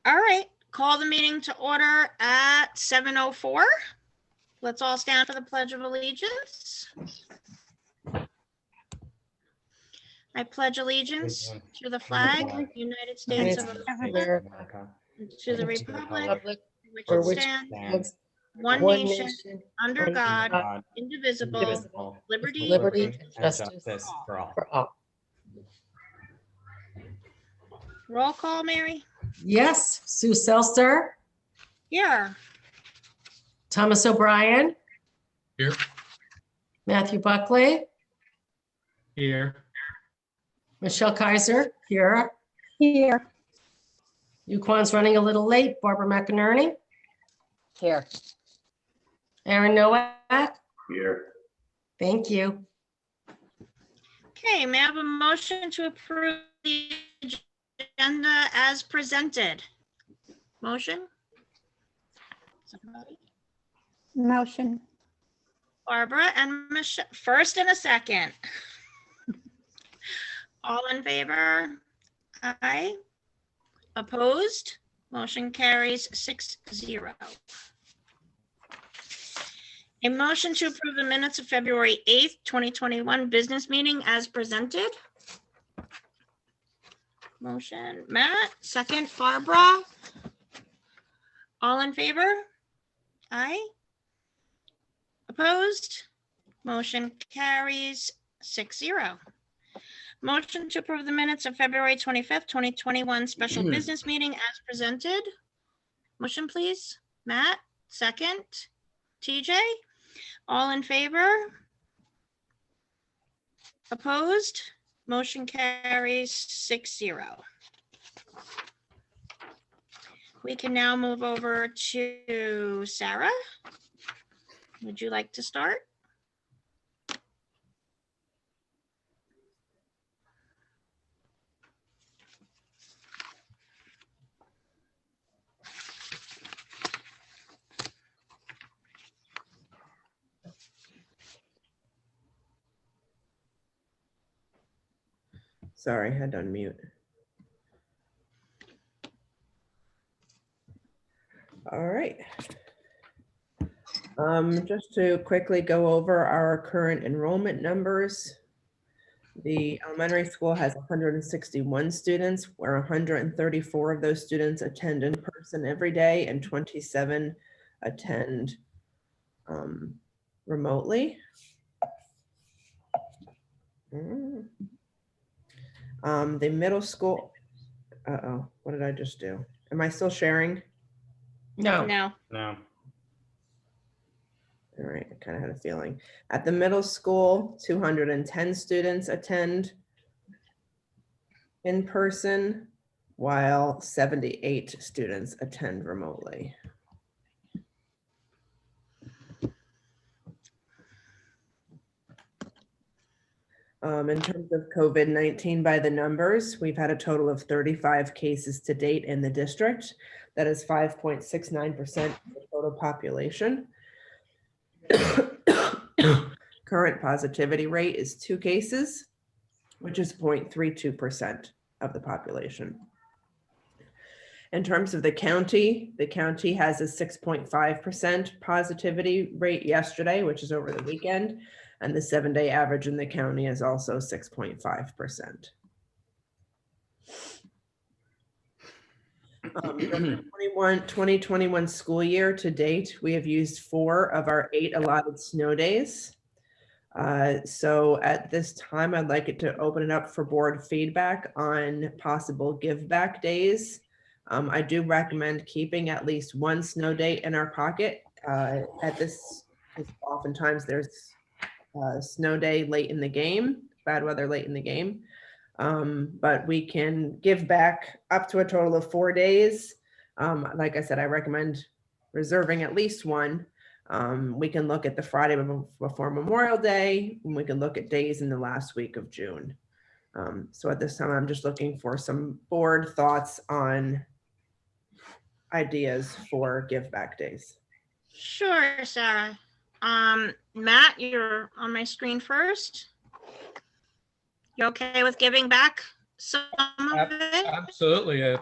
All right, call the meeting to order at 7:04. Let's all stand for the Pledge of Allegiance. I pledge allegiance to the flag of the United States of America, and to the republic for which it stands, one nation, under God, indivisible, liberty Liberty, and justice for all. Roll call, Mary. Yes, Sue Selster, Here. Thomas O'Brien. Here. Matthew Buckley, Here. Michelle Kaiser, here. Here. Yuquan's running a little late. Barbara McInerney, Here. Aaron Nowak. Here. Thank you. Okay, may I have a motion to approve the agenda as presented? Motion? Somebody? Motion. Barbara and Michelle, first and a second. All in favor? Aye. Opposed? Motion carries 6-0. A motion to approve the minutes of February 8th, 2021 business meeting as presented. Motion, Matt, second, Barbara. All in favor? Aye. Opposed? Motion carries 6-0. Motion to approve the minutes of February 25th, 2021 special business meeting as presented. Motion, please. Matt, second. TJ, all in favor? Opposed? Motion carries 6-0. We can now move over to Sarah. Would you like to start? Sorry, I had to unmute. All right. Just to quickly go over our current enrollment numbers. The elementary school has 161 students, where 134 of those students attend in person every day and 27 attend remotely. The middle school, what did I just do? Am I still sharing? No. No. No. All right, I kind of had a feeling. At the middle school, 210 students attend in person, while 78 students attend remotely. In terms of COVID-19 by the numbers, we've had a total of 35 cases to date in the district. That is 5.69% of the total population. Current positivity rate is 2 cases, which is 0.32% of the population. In terms of the county has a 6.5% positivity rate yesterday, which is over the weekend. And the 7-day average in the county is also 6.5%. The 2021 school year to date, we have used 4 of our 8 allotted snow days. So at this time, I'd like it to open it up for board feedback on possible give back days. I do recommend keeping at least 1 snow day in our pocket. At this, oftentimes there's snow day late in the game, bad weather late in the game. But we can give back up to a total of 4 days. Like I said, I recommend reserving at least 1. We can look at the Friday before Memorial Day, and we can look at days in the last week of June. So at this time, I'm just looking for some board thoughts on ideas for give back days. Sure, Sarah. Matt, you're on my screen first. You okay with giving back some of it? Absolutely.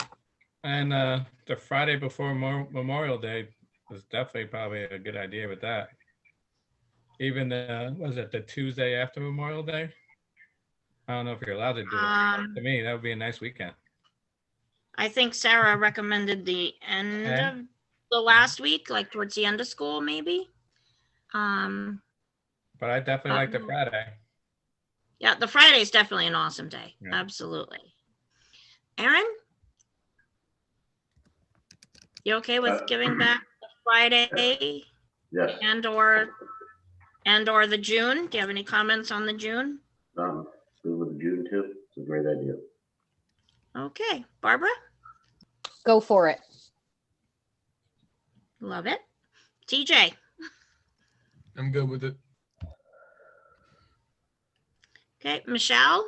And the Friday before Memorial Day was definitely probably a good idea with that. Even was it the Tuesday after Memorial Day? I don't know if you're allowed to do it. To me, that would be a nice weekend. I think Sarah recommended the end Okay. of the last week, like towards the end of school, maybe. But I definitely like the Friday. Yeah, the Friday is definitely an awesome day. Yeah. Absolutely. Aaron? You okay with giving back the Friday? Yes. And or the June? Do you have any comments on the June? Let's go with the June too. It's a great idea. Okay, Barbara? Go for it. Love it. TJ? I'm good with it. Okay, Michelle?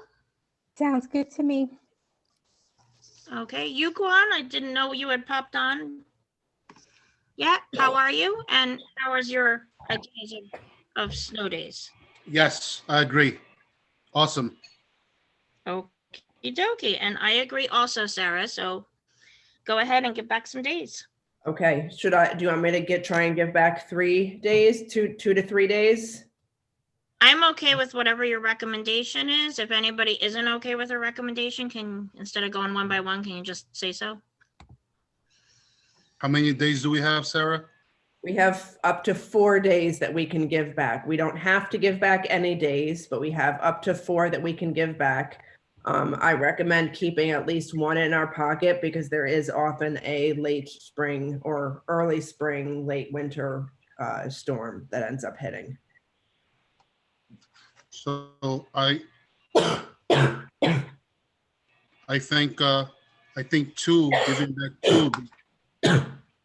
Sounds good to me. Okay, Yuquan, I didn't know you had popped on. Yeah, how are you? And how is your ideas of snow days? Yes, I agree. Awesome. Okie dokie, and I agree also, Sarah, so go ahead and give back some days. Okay, do you want me to try and give back 3 days, 2 to 3 days? I'm okay with whatever your recommendation is. If anybody isn't okay with a recommendation, instead of going one by one, can you just say so? How many days do we have, Sarah? We have up to 4 days that we can give back. We don't have to give back any days, but we have up to 4 that we can give back. I recommend keeping at least 1 in our pocket because there is often a late spring or early spring, late winter storm that ends up hitting. So I think 2, giving back 2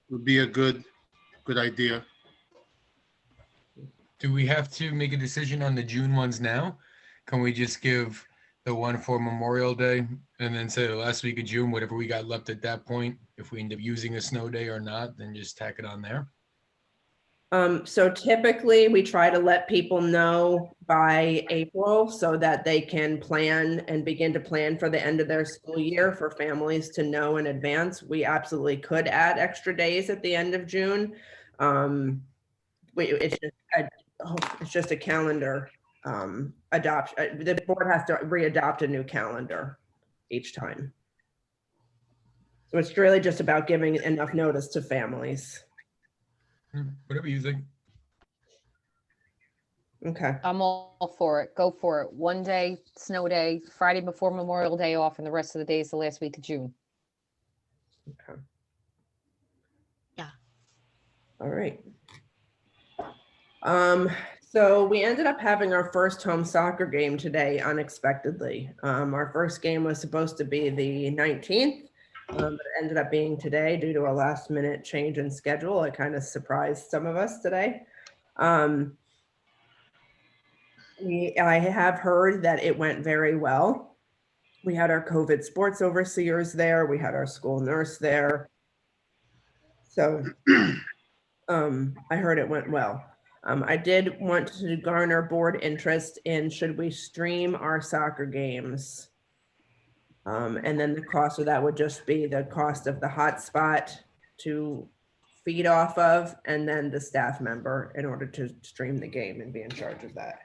would be a good idea. Do we have to make a decision on the June ones now? Can we just give the one for Memorial Day and then say the last week of June, whatever we got left at that point, if we end up using a snow day or not, then just tack it on there? So typically we try to let people know by April so that they can plan and begin to plan for the end of their school year for families to know in advance. We absolutely could add extra days at the end of June. It's just a calendar adoption. The board has to re-adopt a new calendar each time. So it's really just about giving enough notice to families. Whatever you think. Okay. I'm all for it. Go for it. 1 day, snow day, Friday before Memorial Day off, and the rest of the days the last week of June. Okay. Yeah. All right. So we ended up having our first home soccer game today unexpectedly. Our first game was supposed to be the 19th, but it ended up being today due to a last minute change in schedule. It kind of surprised some of us today. I have heard that it went very well. We had our COVID sports overseers there. We had our school nurse there. So I heard it went well. I did want to garner board interest in should we stream our soccer games? And then the cost of that would just be the cost of the hotspot to feed off of, and then the staff member in order to stream the game and be in charge of that.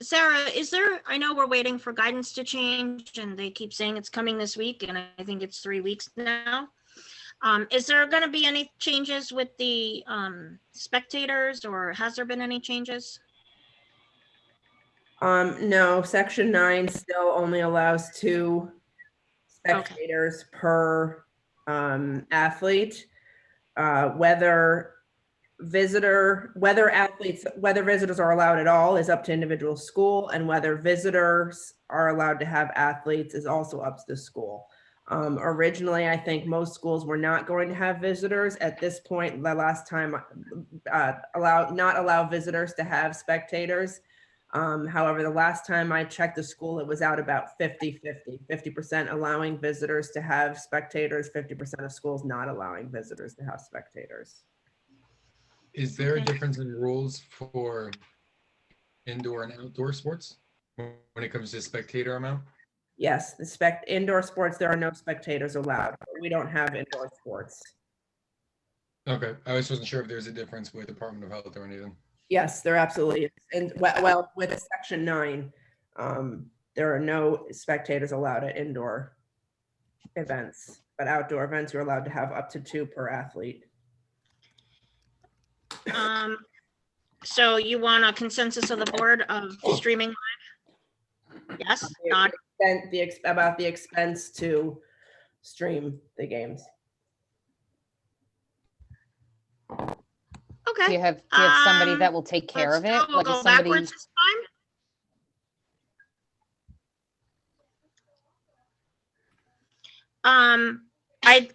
Sarah, I know we're waiting for guidance to change and they keep saying it's coming this week and I think it's 3 weeks now. Is there going to be any changes with the spectators or has there been any changes? No, section 9 still only allows 2 spectators per athlete. Whether visitors are allowed at all is up to individual school, and whether visitors are allowed to have athletes is also up to the school. Originally, I think most schools were not going to have visitors. At this point, the last time not allow visitors to have spectators. However, the last time I checked the school, it was out about 50-50, 50% allowing visitors to have spectators, 50% of schools not allowing visitors to have spectators. Is there a difference in rules for indoor and outdoor sports when it comes to spectator amount? Yes, indoor sports, there are no spectators allowed. We don't have indoor sports. Okay, I just wasn't sure if there's a difference with Department of Health or anything. Yes, there absolutely is. And well, with section 9, there are no spectators allowed at indoor events, but outdoor events, you're allowed to have up to 2 per athlete. So you want a consensus of the board of streaming live? Yes, nod. About the expense to stream the games. Do Okay. you have somebody that will take care of it? We'll Like, go is somebody, backwards this time.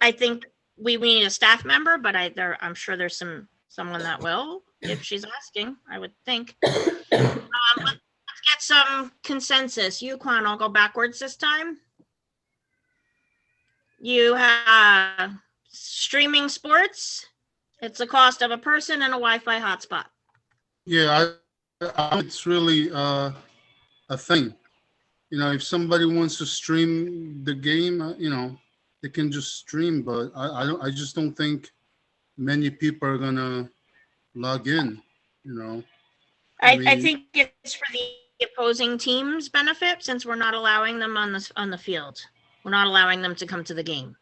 I think we need a staff member, but I'm sure there's someone that will, if she's asking, I would think. Let's get some consensus. Yukon, I'll go backwards this time. You have streaming sports. It's a cost of a person and a Wi-Fi hotspot. Yeah, it's really a thing. You know, if somebody wants to stream the game, you know, they can just stream. But I just don't think many people are gonna log in. You know, I think it's for the opposing team's benefit, since we're not allowing them on the field. We're not allowing them to come to the game.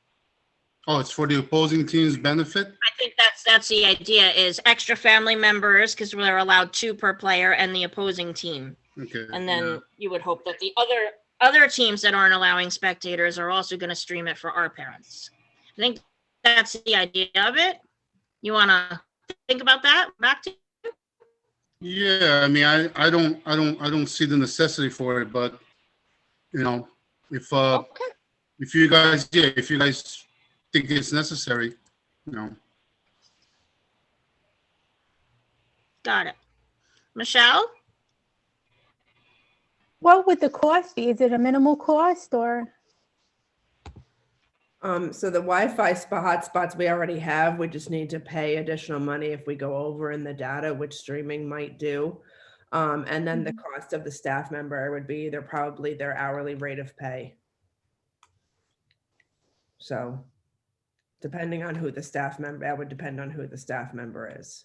Oh, it's for the opposing team's benefit? I think that's the idea, is extra family members, because we're allowed 2 per player, and the opposing team. Okay. And then yeah. you would hope that the other teams that aren't allowing spectators are also going to stream it for our parents. I think that's the idea of it. You want to think about that? Back to you. Yeah, I mean, I don't see the necessity for it, but you know, if you guys think it's necessary, you know. Got it. Michelle? What would the cost be? Is it a minimal cost or? So the Wi-Fi hotspots we already have, we just need to pay additional money if we go over in the data, which streaming might do. And then the cost of the staff member would be probably their hourly rate of pay. So depending on who the staff member, that would depend on who the staff member is.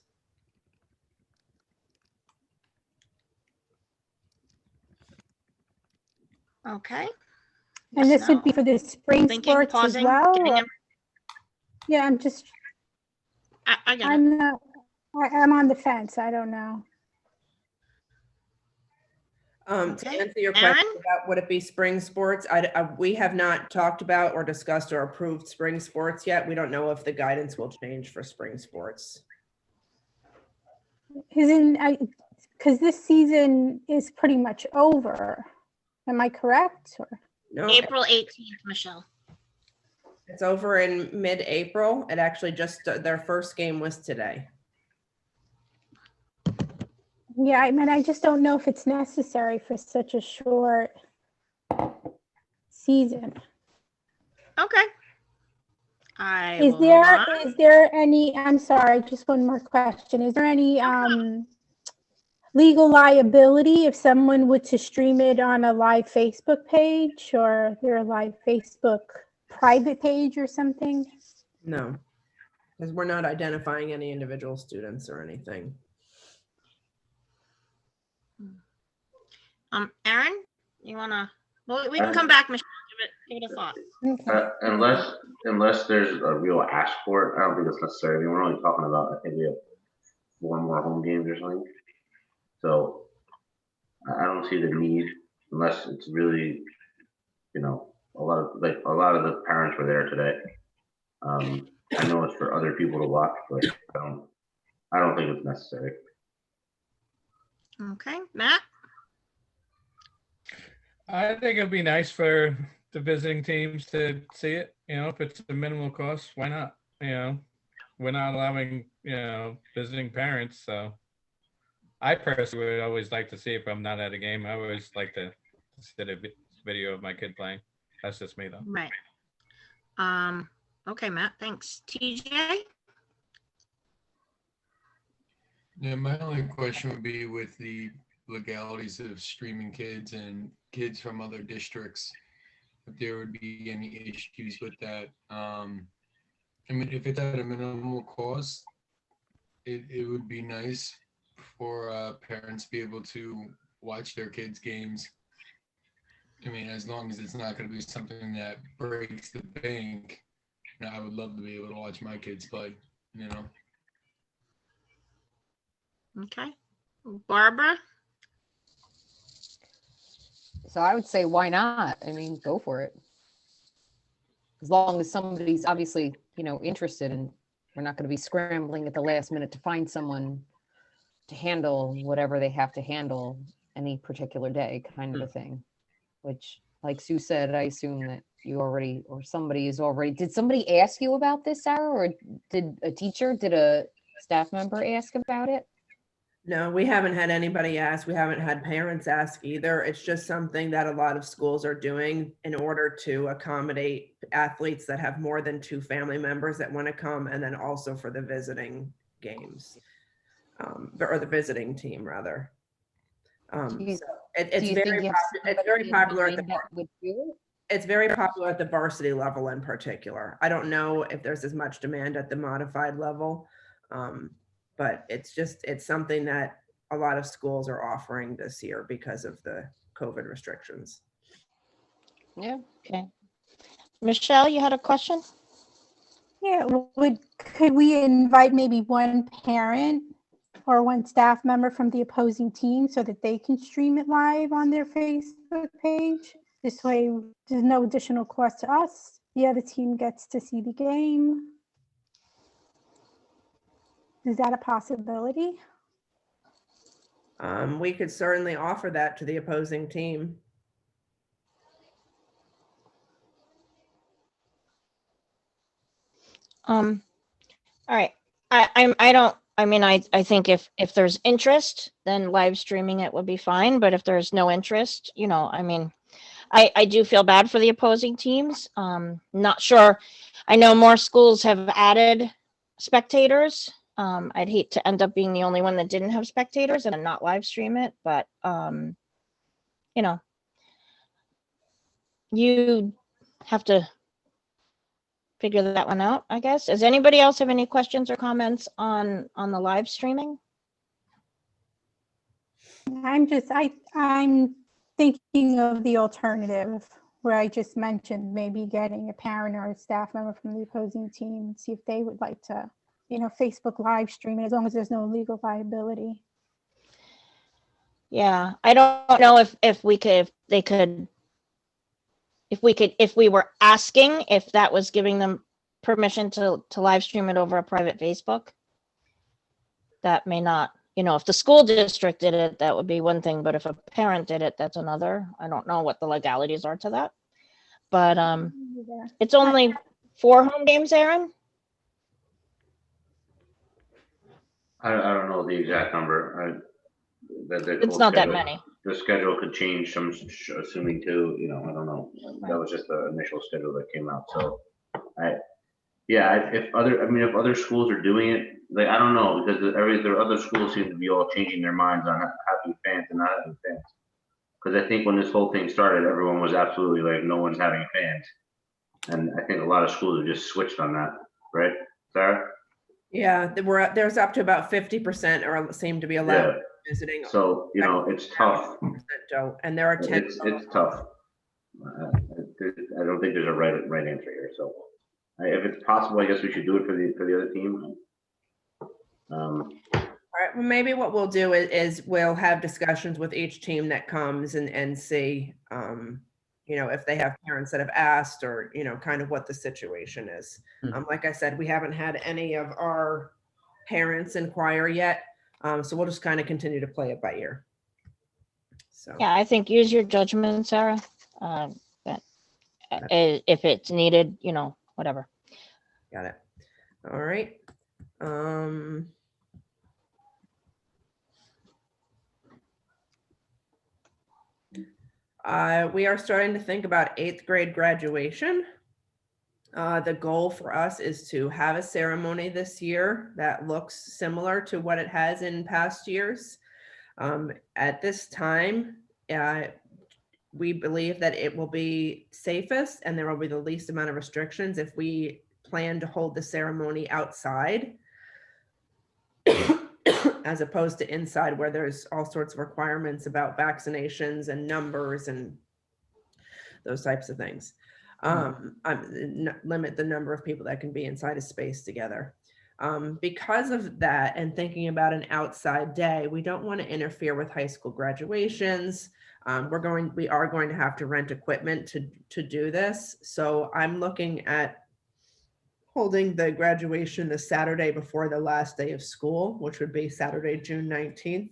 Okay. And Yes, this would no. be for the spring Thinking, sports as pausing, well? getting or- him- Yeah, I'm just, I get it. I'm not, I'm on the fence. I don't know. To Okay. answer your Aaron? question about would it be spring sports, we have not talked about or discussed or approved spring sports yet. We don't know if the guidance will change for spring sports. Because this season is pretty much over. Am I correct? Or? No, April 18th, Michelle. it's over in mid-April. It actually just, their first game was today. Yeah, I mean, I just don't know if it's necessary for such a short season. Okay. Is will move on. there any, I'm sorry, just one more question. Is there any legal liability if someone were to stream it on a live Facebook page or their live Facebook private page or something? No, because we're not identifying any individual students or anything. Aaron, you wanna? Well, we can come back, Michelle. Give it a thought. Okay. Unless there's a real ask for it, I don't think it's necessary. I mean, we're only talking about, I think we have 4 more home games or something. So I don't see the need unless it's really, you know, a lot of the parents were there today. I know it's for other people to watch, but I don't think it's necessary. Okay, Matt? I think it'd be nice for the visiting teams to see it. You know, if it's a minimal cost, why not? You know, we're not allowing, you know, visiting parents. So I personally would always like to see if I'm not at a game. I always like to see a video of my kid playing. That's just me though. Right. Okay, Matt, thanks. TJ? Yeah, my only question would be with the legalities of streaming kids and kids from other districts. if there would be any issues with that. I mean, if it's at a minimal cost, it would be nice for parents to be able to watch their kids' games. I mean, as long as it's not going to be something that breaks the bank, you know, I would love to be able to watch my kids play, you know. Okay. Barbara? So I would say, why not? I mean, go for it. As long as somebody's obviously, you know, interested, and we're not going to be scrambling at the last minute to find someone to handle whatever they have to handle any particular day, kind of a thing. Which, like Sue said, I assume that you already, or somebody is already, did somebody ask you about this, Sarah? Or did a staff member ask about it? No, we haven't had anybody ask. We haven't had parents ask either. It's just something that a lot of schools are doing in order to accommodate athletes that have more than 2 family members that want to come, and then also for the visiting games, or the visiting team rather. Do you- So it's Do you think very you have it's very somebody in popular at mind that would do it? it's very popular at the varsity level in particular. I don't know if there's as much demand at the modified level. But it's something that a lot of schools are offering this year because of the COVID restrictions. Yeah. Okay. Michelle, you had a question? Yeah, could we invite maybe one parent or one staff member from the opposing team so that they can stream it live on their Facebook page? This way, there's no additional cost to us. The other team gets to see the game. Is that a possibility? We could certainly offer that to the opposing team. All right. I think if there's interest, then live streaming it would be fine. But if there's no interest, you know, I mean, I do feel bad for the opposing teams. Not sure. I know more schools have added spectators. I'd hate to end up being the only one that didn't have spectators and not live stream it, but you know, you have to figure that one out, I guess. Does anybody else have any questions or comments on the live streaming? I'm thinking of the alternative where I just mentioned maybe getting a parent or a staff member from the opposing team, see if they would like to, you know, Facebook live stream it as long as there's no legal liability. Yeah, I don't know if we were asking if that was giving them permission to live stream it over a private Facebook. That may not, you know, if the school district did it, that would be one thing, but if a parent did it, that's another. I don't know what the legalities are to that. But it's only 4 home games, Aaron? I don't know the exact number. It's not that many. The schedule could change, I'm assuming too, you know, I don't know. That was just the initial schedule that came out, so if other schools are doing it, like, I don't know, because there other schools seem to be all changing their minds on having fans and not having fans. Because I think when this whole thing started, everyone was absolutely like, no one's having fans. And I think a lot of schools have just switched on that, right, Sarah? Yeah, there's up to about 50% or seem to be allowed visiting. So, you know, it's tough. And there are 10. It's tough. I don't think there's a right answer here. So, if it's possible, I guess we should do it for the other team. All right. Well, maybe what we'll do is we'll have discussions with each team that comes and see, you know, if they have parents that have asked, or, you know, kind of what the situation is. Like I said, we haven't had any of our parents inquire yet. So we'll just kind of continue to play it by ear. So Yeah, I think use your judgment, Sarah. If it's needed, you know, whatever. Got it. All right. We are starting to think about 8th grade graduation. The goal for us is to have a ceremony this year that looks similar to what it has in past years. At this time, we believe that it will be safest and there will be the least amount of restrictions if we plan to hold the ceremony outside as opposed to inside where there's all sorts of requirements about vaccinations and numbers and those types of things. Limit the number of people that can be inside a space together. Because of that and thinking about an outside day, we don't want to interfere with high school graduations. We are going to have to rent equipment to do this. So I'm looking at holding the graduation the Saturday before the last day of school, which would be Saturday, June 19th.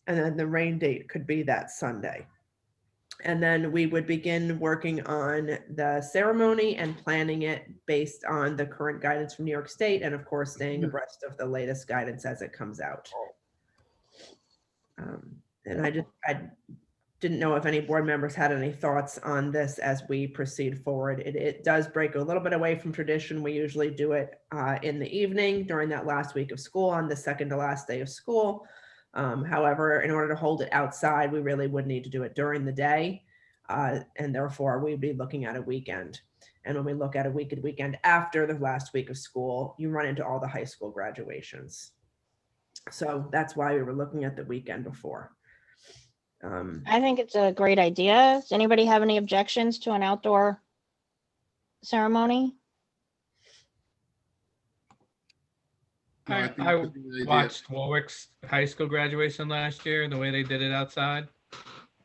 And then the rain date could be that Sunday. And then we would begin working on the ceremony and planning it based on the current guidance from New York State and of course staying abreast of the latest guidance as it comes out. And I didn't know if any board members had any thoughts on this as we proceed forward. It does break a little bit away from tradition. We usually do it in the evening during that last week of school on the second to last day of school. However, in order to hold it outside, we really would need to do it during the day. And therefore we'd be looking at a weekend. And when we look at a weekend after the last week of school, you run into all the high school graduations. So that's why we were looking at the weekend before. I think it's a great idea. Does anybody have any objections to an outdoor ceremony? No, I think I it's a good idea. watched Warwick's high school graduation last year, the way they did it outside.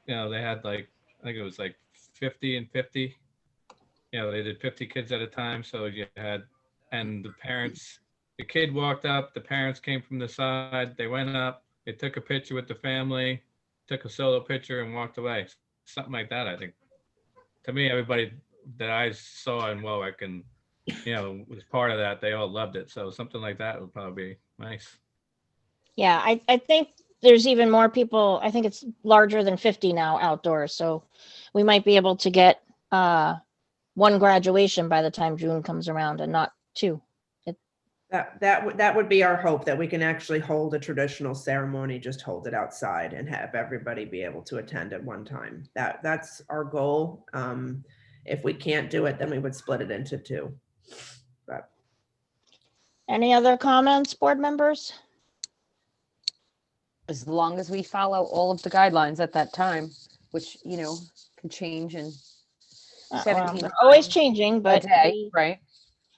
You know, they had like, I think it was like 50 and 50. You know, they did 50 kids at a time. So you had, and the parents, the kid walked up, the parents came from the side, they went up, they took a picture with the family, took a solo picture and walked away. Something like that, I think. To me, everybody that I saw in Warwick and, you know, was part of that, they all loved it. So something like that would probably be nice. Yeah, I think there's even more people. I think it's larger than 50 now outdoors. So we might be able to get one graduation by the time June comes around and not two. That would be our hope, that we can actually hold a traditional ceremony, just hold it outside and have everybody be able to attend at one time. That's our goal. If we can't do it, then we would split it into two. But Any other comments, board members? As long as we follow all of the guidelines at that time, which, you know, can change in Well, 17 they're always times changing, a but day, we right?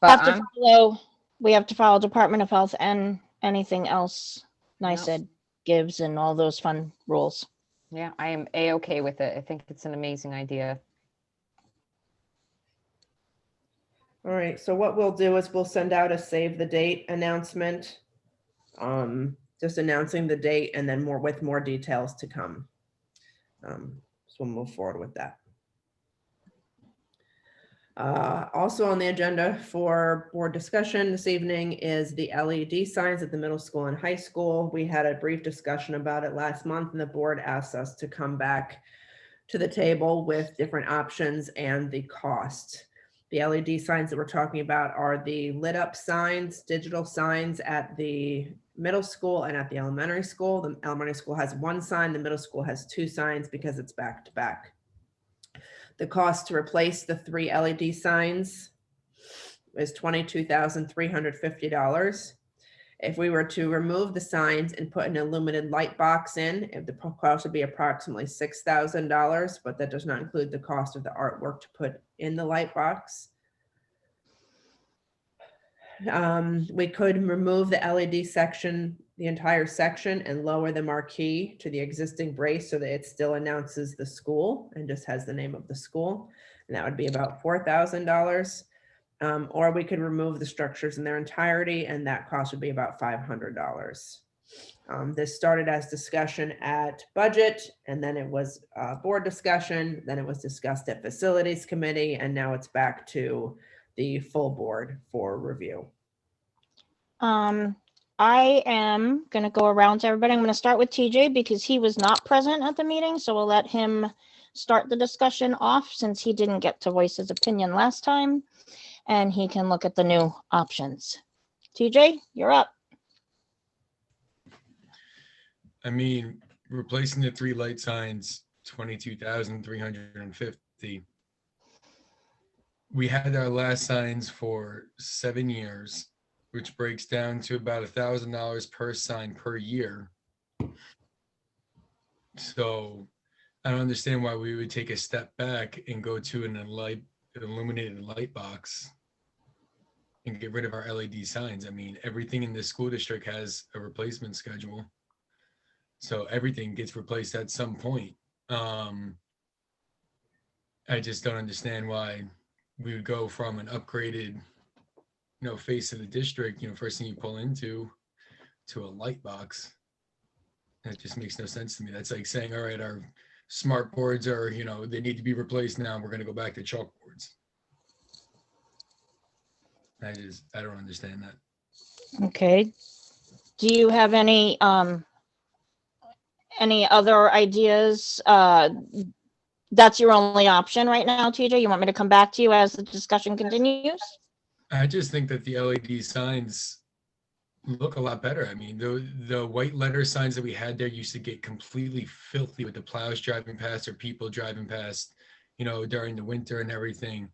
have But to follow. We have to follow Department of Health and anything else NICEAD gives and all those fun rules. yeah, I am A-okay with it. I think it's an amazing idea. all right, so what we'll do is we'll send out a save the date announcement. Just announcing the date and then more details to come. So we'll move forward with that. Also on the agenda for board discussion this evening is the LED signs at the middle school and high school. We had a brief discussion about it last month and the board asked us to come back to the table with different options and the cost. The LED signs that we're talking about are the lit up signs, digital signs at the middle school and at the elementary school. The elementary school has one sign, the middle school has two signs because it's back to back. The cost to replace the 3 LED signs is $22,350. If we were to remove the signs and put an illuminated light box in, the cost would be approximately $6,000, but that does not include the cost of the artwork to put in the light box. We could remove the LED section, the entire section, and lower the marquee to the existing brace so that it still announces the school and just has the name of the school. And that would be about $4,000. Or we could remove the structures in their entirety, and that cost would be about $500. This started as discussion at budget, and then it was board discussion, then it was discussed at facilities committee, and now it's back to the full board for review. I am going to go around to everybody. I'm going to start with TJ because he was not present at the meeting. So we'll let him start the discussion off since he didn't get to voice his opinion last time. And he can look at the new options. TJ, you're up. I mean, replacing the 3 light signs $22,350. We had our last signs for 7 years, which breaks down to about $1,000 per sign per year. So I don't understand why we would take a step back and go to an illuminated light box and get rid of our LED signs. I mean, everything in this school district has a replacement schedule. So everything gets replaced at some point. I just don't understand why we would go from an upgraded, face of the district, first thing you pull into, to a light box. That just makes no sense to me. That's like saying, all right, our smart boards are, they need to be replaced now. We're going to go back to chalkboards. I don't understand that. Okay. Do you have any other ideas? That's your only option right now, TJ? You want me to come back to you as the discussion continues? I just think that the LED signs look a lot better. I mean, the white letter signs that we had there used to get completely filthy with the plows driving past or people driving past, during the winter and everything.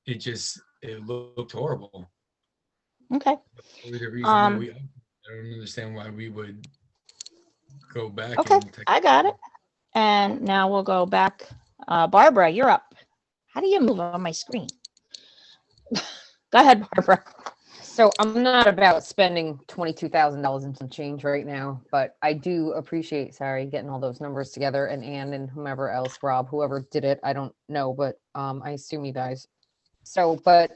It looked horrible. Okay. For the reason that I don't understand why we would go back. Okay, I got it. And now we'll go back. Barbara, you're up. How do you move on my screen? Go ahead, Barbara. So I'm not about spending $22,000 in some change right now, but I do appreciate, Sarah, getting all those numbers together, and Ann and whomever else, Rob, whoever did it, I don't know, but I assume you guys. So, but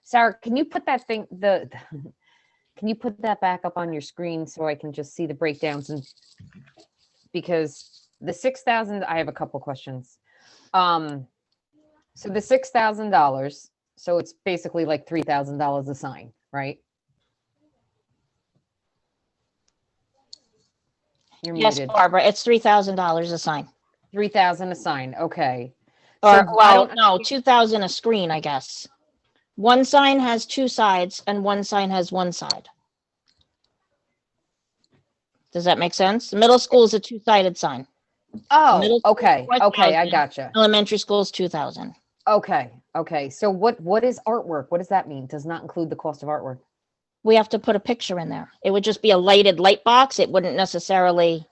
Sarah, can you put that thing, can you put that back up on your screen so I can just see the breakdowns? And because the 6,000, I have a couple questions. So the $6,000, so it's basically like $3,000 a sign, right? You're Yes, muted. Barbara, it's $3,000 a sign. 3,000 a sign, okay. Or, So well, no, 2,000 a screen, I guess. One sign has two sides and one sign has one side. Does that make sense? The middle school is a two-sided sign. Oh, Middle school, okay, okay, I 4,000. gotcha. Elementary school is 2,000. Okay, okay. So what is artwork? What does that mean? Does not include the cost of artwork? We have to put a picture in there. It would just be a lighted light box. It wouldn't necessarily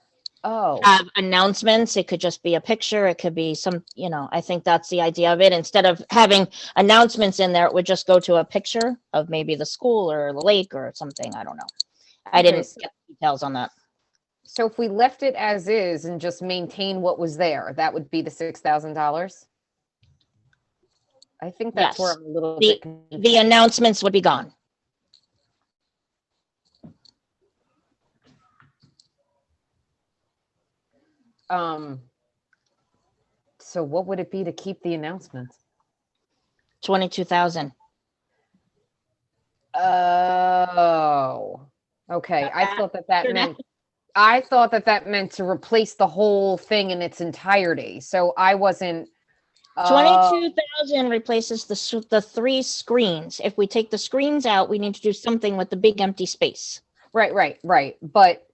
Oh, have announcements. It could just be a picture. It could be some, I think that's the idea of it. Instead of having announcements in there, it would just go to a picture of maybe the school or the lake or something. I don't know. I Okay, didn't so- get details on that. so if we left it as is and just maintain what was there, that would be the $6,000? I think that's where Yes. I'm a little The- bit confused. The announcements would be gone. So what would it be to keep the announcements? 22,000. Oh, okay. I thought that You're meant, I thought that meant to replace the whole thing in its entirety. So I wasn't. 22,000 replaces the three screens. If we take the screens out, we need to do something with the big empty space. Right. But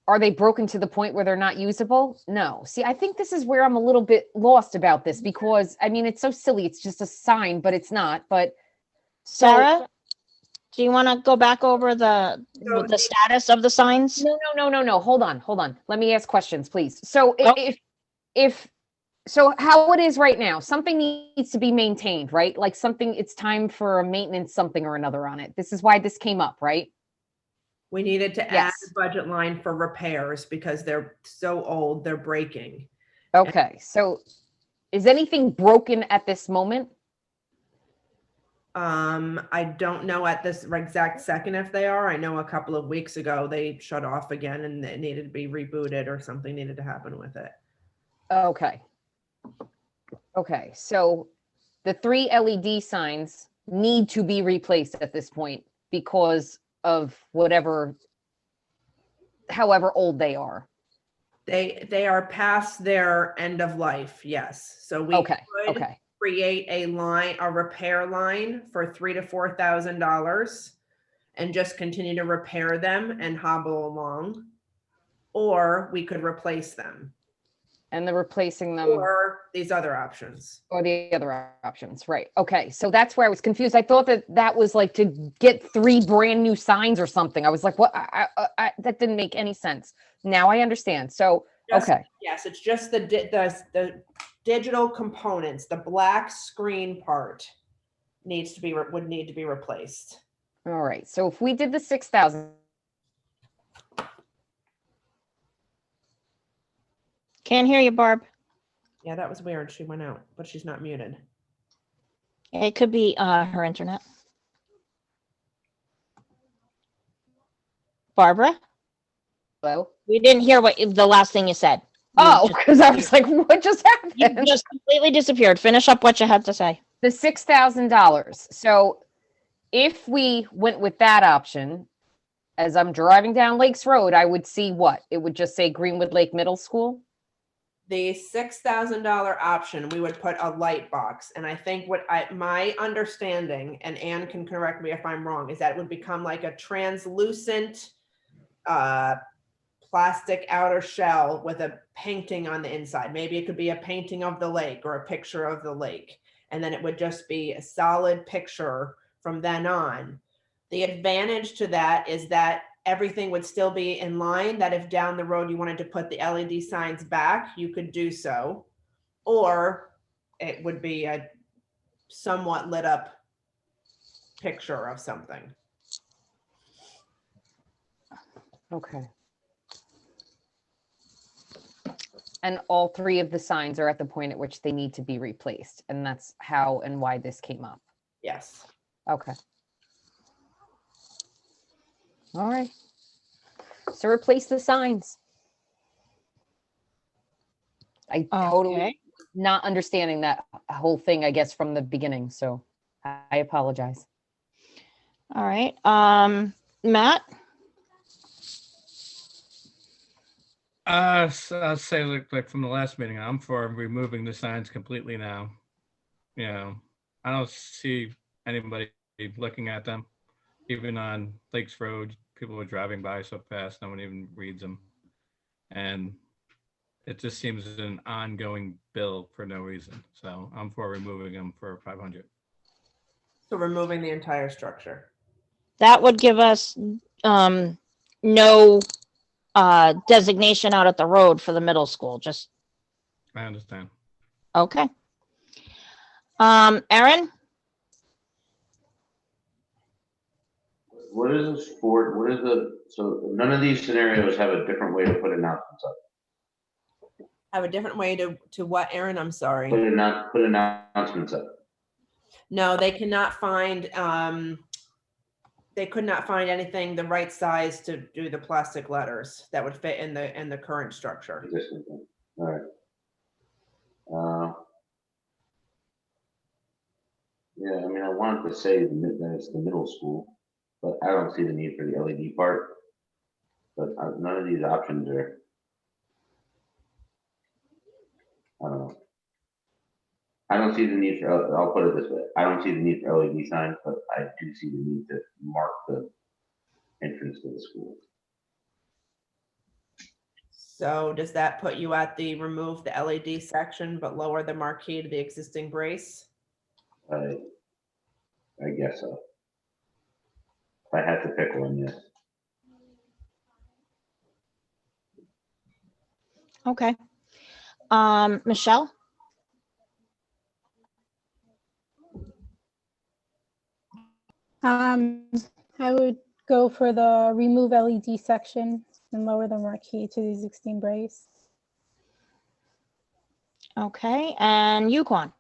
are they broken to the point where they're not usable? No. See, I think this is where I'm a little bit lost about this, because I mean, it's so silly. It's just a sign, but it's not. But so- Sarah, do you want to go back over the status of the signs? No. Hold on. Let me ask questions, please. So Oh. if so how it is right now, something needs to be maintained, right? Like something, it's time for a maintenance, something or another on it. This is why this came up, right? We needed to add Yes. a budget line for repairs because they're so old, they're breaking. Okay, so is anything broken at this moment? I don't know at this exact second if they are. I know a couple of weeks ago they shut off again and it needed to be rebooted or something needed to happen with it. Okay, so the 3 LED signs need to be replaced at this point because of however old they are. They are past their end of life, yes. So we Okay, could okay. create a repair line for $3,000 to $4,000 and just continue to repair them and hobble along, or we could replace them. And they're replacing them. or these other options. Or the other options, right? Okay, so that's where I was confused. I thought that that was like to get 3 brand new signs or something. I was like, what? That didn't make any sense. Now I understand. So, Just- okay, Yes, it's just the digital components, the black screen part would need to be replaced. all right. So if we did the 6,000, Can't hear you, Barb. Yeah, that was weird. She went out, but she's not muted. It could be her internet. Barbara, hello? we didn't hear what the last thing you said. Oh, because I was like, what just You happened? just completely disappeared. Finish up what you had to say. The $6,000. So if we went with that option, as I'm driving down Lakes Road, I would see what? It would just say Greenwood Lake Middle School? The $6,000 option, we would put a light box. And I think my understanding, and Anne can correct me if I'm wrong, is that it would become like a translucent plastic outer shell with a painting on the inside. Maybe it could be a painting of the lake or a picture of the lake. And then it would just be a solid picture from then on. The advantage to that is that everything would still be in line, that if down the road you wanted to put the LED signs back, you could do so. Or it would be a somewhat lit up picture of something. Okay. And all 3 of the signs are at the point at which they need to be replaced. And that's how and why this came up. Yes. Okay. All right. So replace the signs. I totally Okay. not understanding that whole thing, I guess, from the beginning. So I apologize. All right. Matt, I'll say like from the last meeting, I'm for removing the signs completely now. You know, I don't see anybody looking at them. Even on Lakes Road, people are driving by so fast, no one even reads them. And it just seems an ongoing bill for no reason. So I'm for removing them for 500. So removing the entire structure. that would give us no designation out at the road for the middle school. Just I understand. okay. Erin, What is the sport? What is so none of these scenarios have a different way to put announcements up. Have a different way to what, Aaron? I'm sorry. Put announcements up. No, they cannot find, they could not find anything the right size to do the plastic letters that would fit in the current structure. Existing thing. All right. Yeah, I mean, I wanted to say that it's the middle school, but I don't see the need for the LED part. But none of these options are, I don't know. I don't see the need for, I'll put it this way. I don't see the need for LED signs, but I do see the need to mark the entrance to the school. So does that put you at the remove the LED section, but lower the marquee to the existing brace? I guess so. If I had to pick one, yes. okay. Michelle, I would go for the remove LED section and lower the marquee to the existing brace. okay, and Yukon.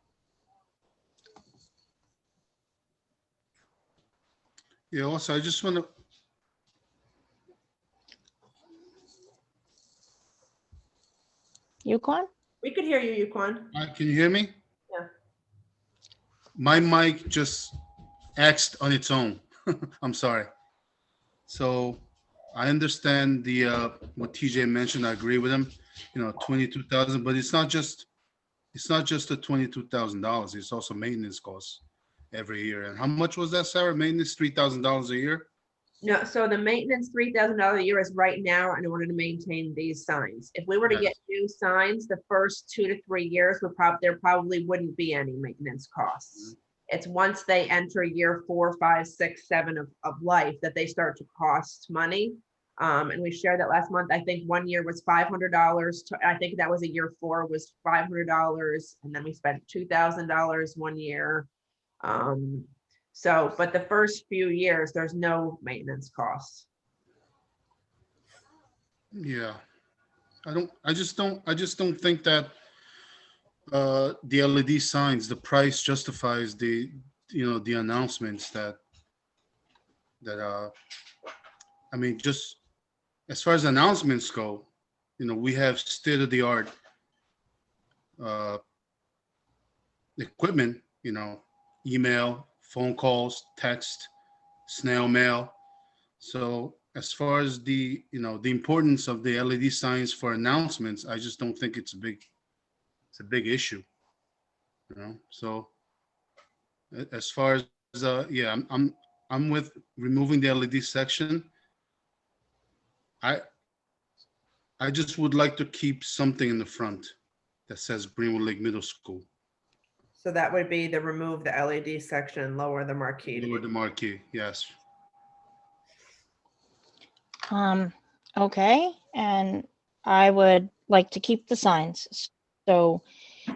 Yeah, also, I just want to, Yukon? We could hear you, Yukon. can you hear me? Yeah. My mic just X'd on its own. I'm sorry. So I understand the what TJ mentioned. I agree with him. 22,000, but it's not just the $22,000. It's also maintenance costs every year. And how much was that, Sarah? Maintenance $3,000 a year? No, so the maintenance $3,000 a year is right now in order to maintain these signs. If we were to get new signs, the first 2 to 3 years there probably wouldn't be any maintenance costs. It's once they enter year 4, 5, 6, 7 of life that they start to cost money. And we shared that last month. I think one year was $500. I think that was a year 4 was $500, and then we spent $2,000 one year. So, but the first few years, there's no maintenance costs. Yeah. I just don't think that the LED signs, the price justifies the announcements that I mean, just as far as announcements go, we have state-of-the-art equipment, email, phone calls, text, snail mail. So as far as the importance of the LED signs for announcements, I just don't think it's a big issue. So as far as yeah, I'm with removing the LED section. I just would like to keep something in the front that says Greenwood Lake Middle School. So that would be to remove the LED section, lower the marquee. Lower the marquee, yes. Okay, and I would like to keep the signs. So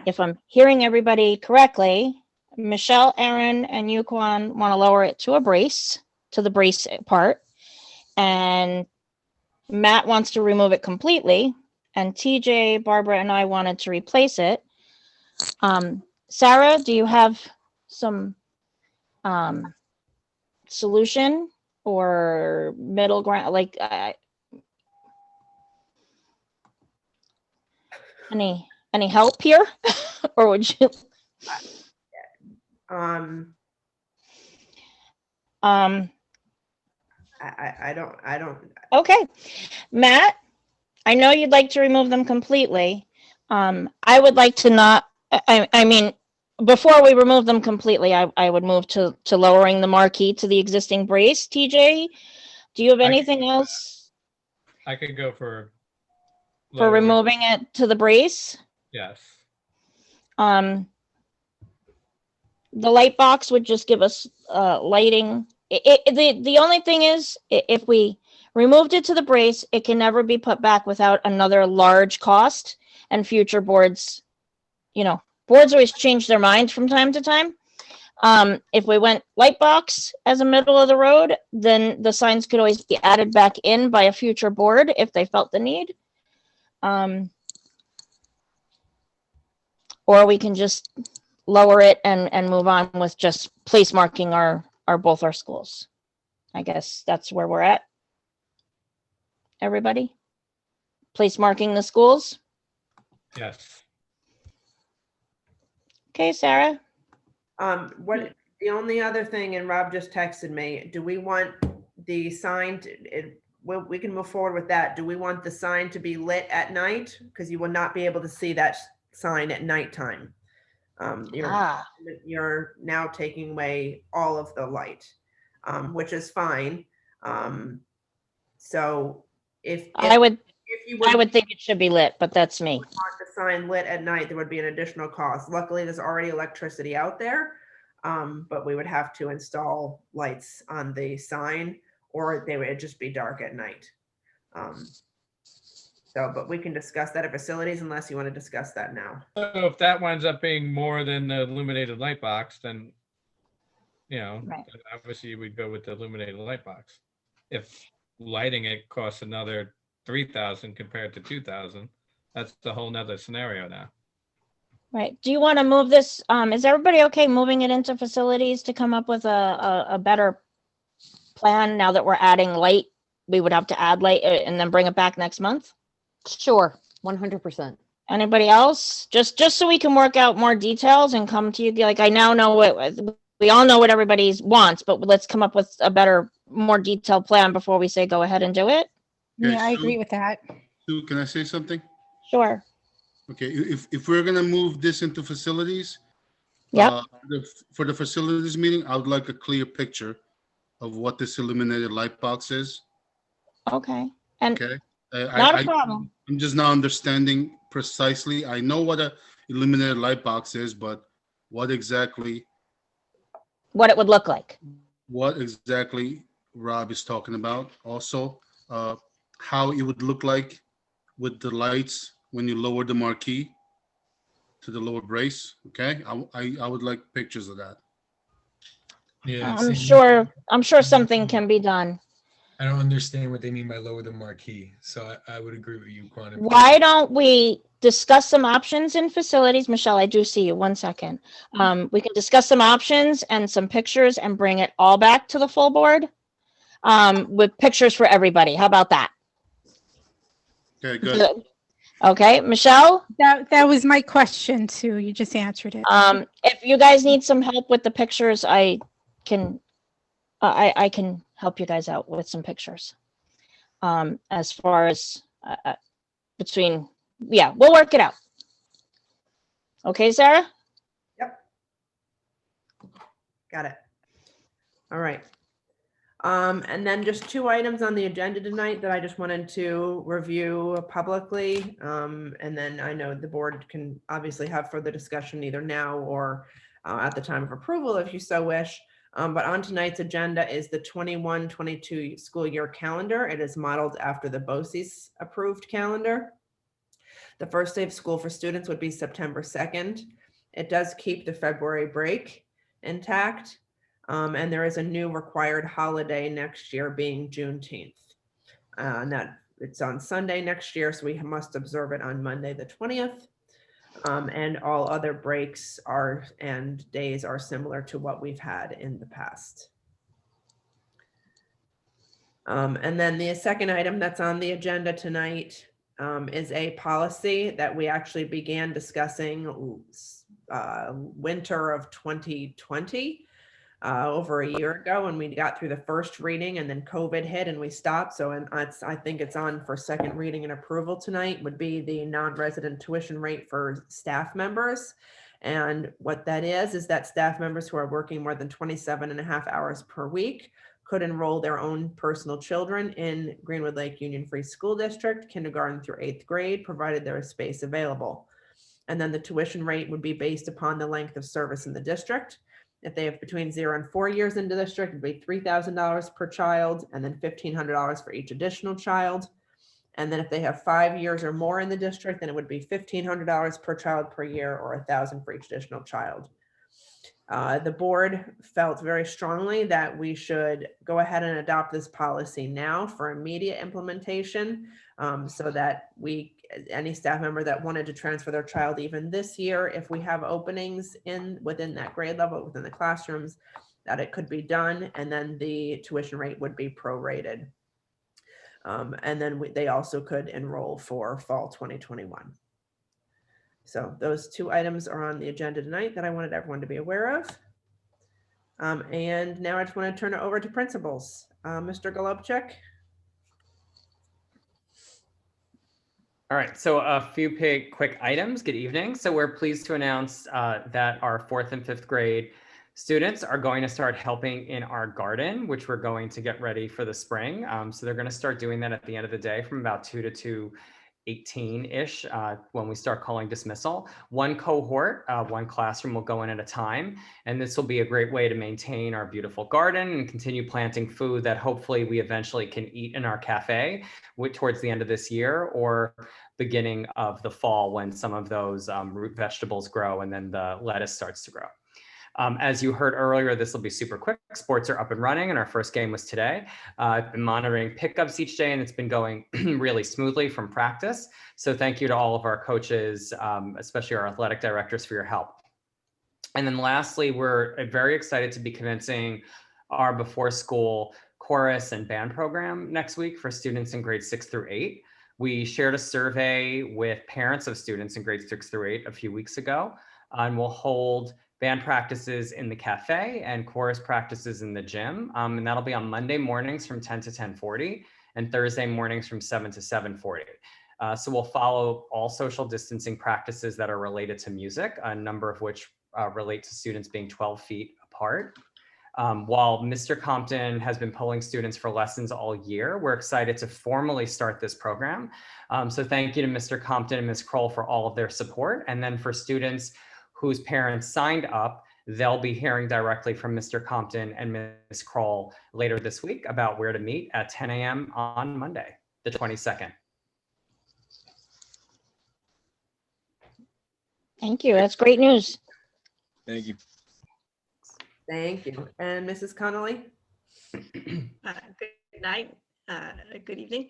if I'm hearing everybody correctly, Michelle, Aaron, and Yuquan want to lower it to the brace part. And Matt wants to remove it completely. And TJ, Barbara, and I wanted to replace it. Sarah, do you have some solution or middle ground? Like any help here? Or would you? I don't. Okay, Matt, I know you'd like to remove them completely. I would like to not, I mean, before we remove them completely, I would move to lowering the marquee to the existing brace. TJ, do you have anything else I could go for removing it to the brace? Yes. The light box would just give us lighting. The only thing is, if we removed it to the brace, it can never be put back without another large cost. And future boards, boards always change their minds from time to time. If we went light box as a middle of the road, then the signs could always be added back in by a future board if they felt the need. Or we can just lower it and move on with just place marking both our schools. I guess that's where we're at. Everybody? Place marking the schools? Yes. Okay, Sarah? What the only other thing, and Rob just texted me, do we want the sign we can move forward with that. Do we want the sign to be lit at night? Because you will not be able to see that sign at nighttime. You're now taking away all of the light, which is fine. So if I would think it should be lit, but that's me. Want the sign lit at night, there would be an additional cost. Luckily, there's already electricity out there, but we would have to install lights on the sign, or they would just be dark at night. But we can discuss that at facilities unless you want to discuss that now. So if that winds up being more than the illuminated light box, then, Right. obviously we'd go with the illuminated light box. If lighting it costs another $3,000 compared to $2,000, that's a whole nother scenario now. Right. Do you want to move this? Is everybody okay moving it into facilities to come up with a better plan now that we're adding light? We would have to add light and then bring it back next month? Sure, 100%. Anybody else? Just so we can work out more details and come to you. Like, I now know we all know what everybody wants, but let's come up with a better, more detailed plan before we say go ahead and do it. Okay, Yeah, I agree with that. Sue, can I say something? Sure. Okay, if we're gonna move this into facilities, Yep. For the facilities meeting, I would like a clear picture of what this illuminated light box is. Okay, and Okay. not a problem. I'm just not understanding precisely. I know what a illuminated light box is, but what exactly What it would look like. Rob is talking about. Also, how it would look like with the lights when you lower the marquee to the lower brace. Okay, I would like pictures of that. Yeah. I'm same. sure something can be done. I don't understand what they mean by lower the marquee. So I would agree with you, Quan. Why don't we discuss some options in facilities? Michelle, I do see you. 1 second. We can discuss some options and some pictures and bring it all back to the full board with pictures for everybody. How about that? Okay, good. Okay, Michelle, That was my question too. You just answered it. if you guys need some help with the pictures, I can help you guys out with some pictures. As far as we'll work it out. Okay, Sarah? Yep. Got it. All right. And then just 2 items on the agenda tonight that I just wanted to review publicly. And then I know the board can obviously have further discussion either now or at the time of approval if you so wish. But on tonight's agenda is the 21-22 school year calendar. It is modeled after the BOCES approved calendar. The first day of school for students would be September 2nd. It does keep the February break intact. And there is a new required holiday next year being Juneteenth. And that it's on Sunday next year, so we must observe it on Monday, the 20th. And all other breaks and days are similar to what we've had in the past. And then the second item that's on the agenda tonight is a policy that we actually began discussing winter of 2020. Over a year ago, when we got through the first reading and then COVID hit and we stopped. So I think it's on for second reading and approval tonight would be the non-resident tuition rate for staff members. And what that is that staff members who are working more than 27.5 hours per week could enroll their own personal children in Greenwood Lake Union Free School District, kindergarten through 8th grade, provided there is space available. And then the tuition rate would be based upon the length of service in the district. If they have between 0 and 4 years in the district, it'd be $3,000 per child, and then $1,500 for each additional child. And then if they have 5 years or more in the district, then it would be $1,500 per child per year, or $1,000 for each additional child. The board felt very strongly that we should go ahead and adopt this policy now for immediate implementation, so that any staff member that wanted to transfer their child even this year, if we have openings within that grade level, within the classrooms, that it could be done, and then the tuition rate would be prorated. And then they also could enroll for fall 2021. So those 2 items are on the agenda tonight that I wanted everyone to be aware of. And now I just want to turn it over to principals. Mr. Golubchik. All right, so a few quick items. Good evening. So we're pleased to announce that our 4th and 5th grade students are going to start helping in our garden, which we're going to get ready for the spring. So they're going to start doing that at the end of the day from about 2 to 2:18-ish when we start calling dismissal. One cohort, one classroom will go in at a time. And this will be a great way to maintain our beautiful garden and continue planting food that hopefully we eventually can eat in our cafe towards the end of this year or beginning of the fall when some of those root vegetables grow and then the lettuce starts to grow. As you heard earlier, this will be super quick. Sports are up and running, and our first game was today. I've been monitoring pickups each day, and it's been going really smoothly from practice. So thank you to all of our coaches, especially our athletic directors, for your help. And then lastly, we're very excited to be commencing our before school chorus and band program next week for students in grades 6 through 8. We shared a survey with parents of students in grades 6 through 8 a few weeks ago, and we'll hold band practices in the cafe and chorus practices in the gym. And that'll be on Monday mornings from 10 to 10:40 and Thursday mornings from 7 to 7:40. So we'll follow all social distancing practices that are related to music, a number of which relate to students being 12 feet apart. While Mr. Compton has been pulling students for lessons all year, we're excited to formally start this program. So thank you to Mr. Compton and Ms. Kroll for all of their support. And then for students whose parents signed up, they'll be hearing directly from Mr. Compton and Ms. Kroll later this week about where to meet at 10 a.m. on Monday, the 22nd. Thank you. That's great news. Thank you. Thank you. And Mrs. Connolly? Good night, good evening.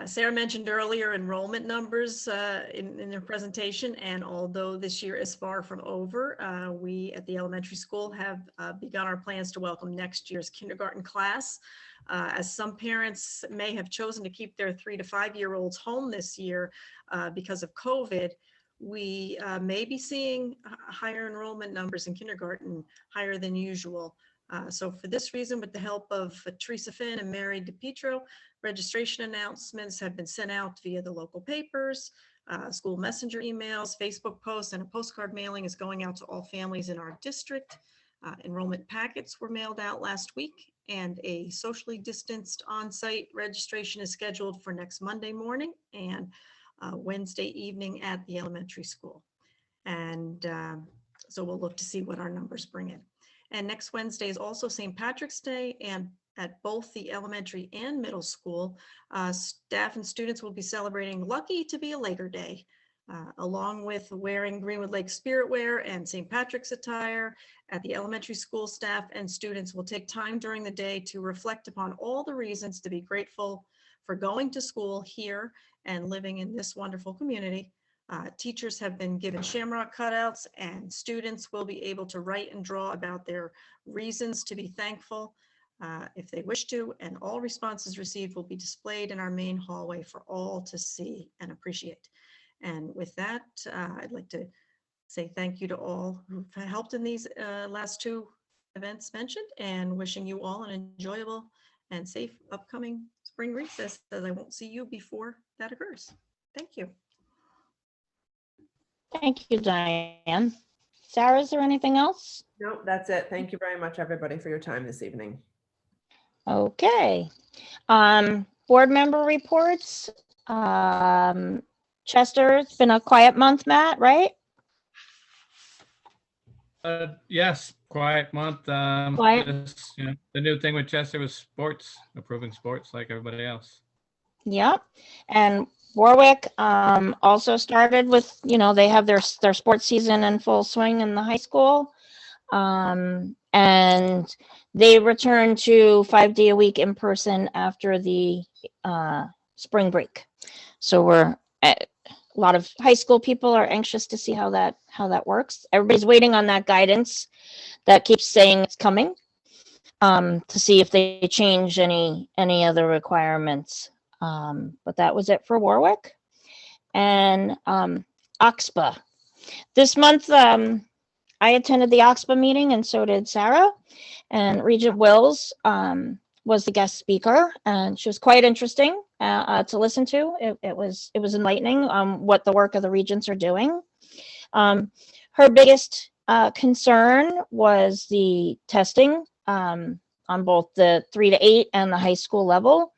Sarah mentioned earlier enrollment numbers in her presentation, and although this year is far from over, we at the elementary school have begun our plans to welcome next year's kindergarten class. As some parents may have chosen to keep their 3 to 5 year olds home this year because of COVID, we may be seeing higher enrollment numbers in kindergarten, higher than usual. So for this reason, with the help of Teresa Finn and Mary DePietro, registration announcements have been sent out via the local papers, school messenger emails, Facebook posts, and a postcard mailing is going out to all families in our district. Enrollment packets were mailed out last week, and a socially distanced on-site registration is scheduled for next Monday morning and Wednesday evening at the elementary school. And so we'll look to see what our numbers bring in. And next Wednesday is also St. Patrick's Day, and at both the elementary and middle school, staff and students will be celebrating Lucky to be a Laker Day, along with wearing Greenwood Lake Spirit wear and St. Patrick's attire. At the elementary school, staff and students will take time during the day to reflect upon all the reasons to be grateful for going to school here and living in this wonderful community. Teachers have been given shamrock cutouts, and students will be able to write and draw about their reasons to be thankful if they wish to, and all responses received will be displayed in our main hallway for all to see and appreciate. And with that, I'd like to say thank you to all who've helped in these last 2 events mentioned, and wishing you all an enjoyable and safe upcoming spring recess, as I won't see you before that occurs. Thank you. Thank you, Diane. Sarah, is there anything else? No, that's it. Thank you very much, everybody, for your time this evening. Okay. Board member reports. Chester, it's been a quiet month, Matt, right? Yes, quiet month. Quiet. Just, the new thing with Chester was sports, approving sports like everybody else. Yep. And Warwick also started with, they have their sports season in full swing in the high school. And they returned to 5 day a week in person after the spring break. So a lot of high school people are anxious to see how that works. Everybody's waiting on that guidance that keeps saying it's coming, to see if they change any other requirements. But that was it for Warwick. And OXPA. This month, I attended the OXPA meeting, and so did Sarah. And Regent Wills was the guest speaker, and she was quite interesting to listen to. It was enlightening what the work of the regents are doing. Her biggest concern was the testing on both the 3 to 8 and the high school level.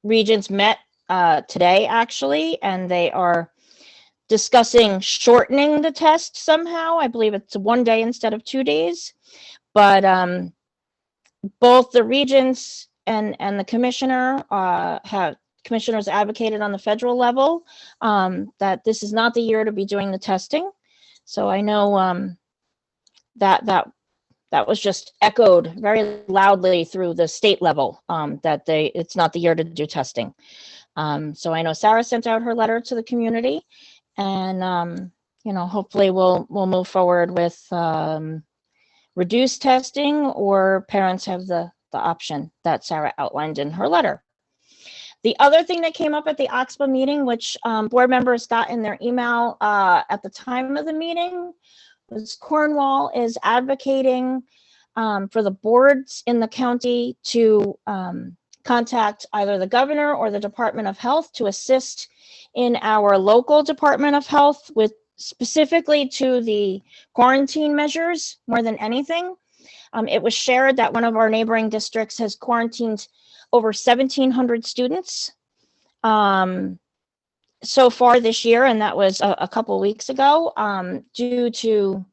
Regents met today, actually, and they are discussing shortening the test somehow. I believe it's 1 day instead of 2 days. But both the regents and the commissioners advocated on the federal level that this is not the year to be doing the testing. So I know that was just echoed very loudly through the state level, that it's not the year to do testing. So I know Sarah sent out her letter to the community, and hopefully we'll move forward with reduced testing, or parents have the option that Sarah outlined in her letter. The other thing that came up at the OXPA meeting, which board members got in their email at the time of the meeting, was Cornwall is advocating for the boards in the county to contact either the governor or the Department of Health to assist in our local Department of Health with specifically to the quarantine measures more than anything. It was shared that one of our neighboring districts has quarantined over 1,700 students so far this year, and that was a couple weeks ago, due to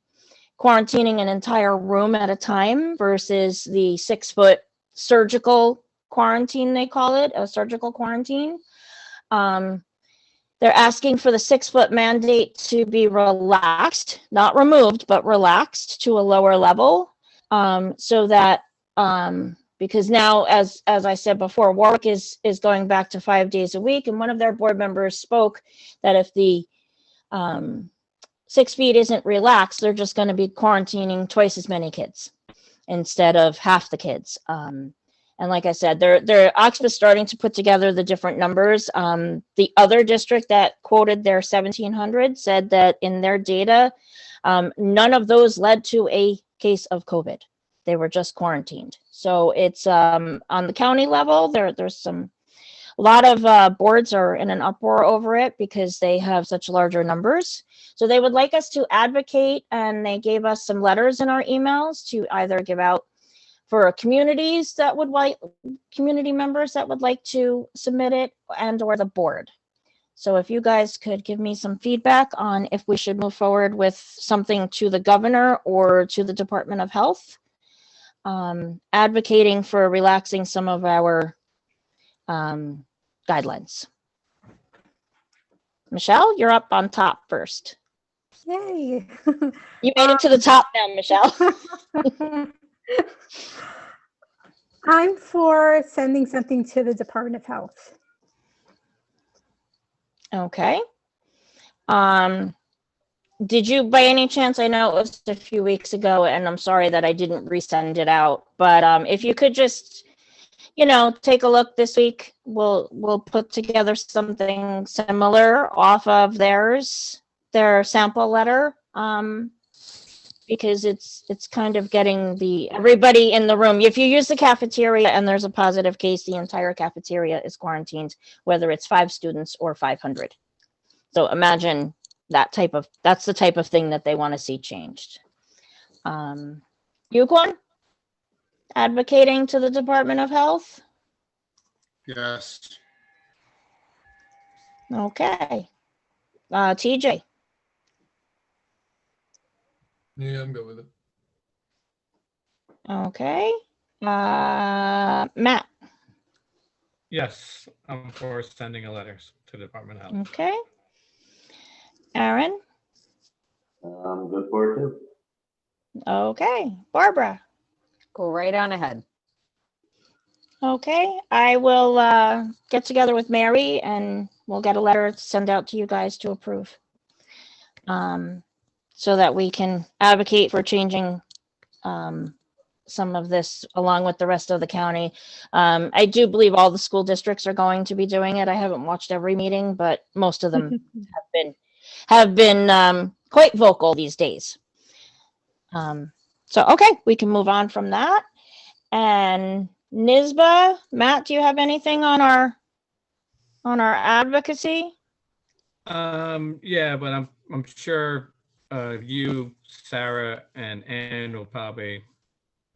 quarantining an entire room at a time versus the 6-foot surgical quarantine, they call it, a surgical quarantine. They're asking for the 6-foot mandate to be relaxed, not removed, but relaxed to a lower level, so that because now, as I said before, Warwick is going back to 5 days a week, and one of their board members spoke that if the 6 feet isn't relaxed, they're just going to be quarantining twice as many kids instead of half the kids. And like I said, Oxford's starting to put together the different numbers. The other district that quoted their 1,700 said that in their data, none of those led to a case of COVID. They were just quarantined. So it's on the county level, there's a lot of boards are in an uproar over it because they have such larger numbers. So they would like us to advocate, and they gave us some letters in our emails to either give out for communities that would like, community members that would like to submit it, and or the board. So if you guys could give me some feedback on if we should move forward with something to the governor or to the Department of Health, advocating for relaxing some of our guidelines. Michelle, you're up on top first. Yay. You made it to the top now, Michelle. I'm for sending something to the Department of Health. Okay. Did you, by any chance, I know it was a few weeks ago, and I'm sorry that I didn't resend it out, but if you could just, take a look this week, we'll put together something similar off of their sample letter, because it's kind of getting everybody in the room. If you use the cafeteria and there's a positive case, the entire cafeteria is quarantined, whether it's 5 students or 500. So imagine that's the type of thing that they want to see changed. Yukwon, advocating to the Department of Health. Yes. Okay. TJ. Yeah, I'm good with it. Okay. Matt. Yes, I'm for sending a letter to the Department of Health. Okay. Aaron. I'm good for it too. Okay. Barbara. Go right on ahead. Okay. I will get together with Mary and we'll get a letter to send out to you guys to approve. So that we can advocate for changing some of this along with the rest of the county. I do believe all the school districts are going to be doing it. I haven't watched every meeting, but most of them have been quite vocal these days. So, okay, we can move on from that. And NISBA, Matt, do you have anything on our advocacy? Yeah, but I'm sure you, Sarah, and Ann will probably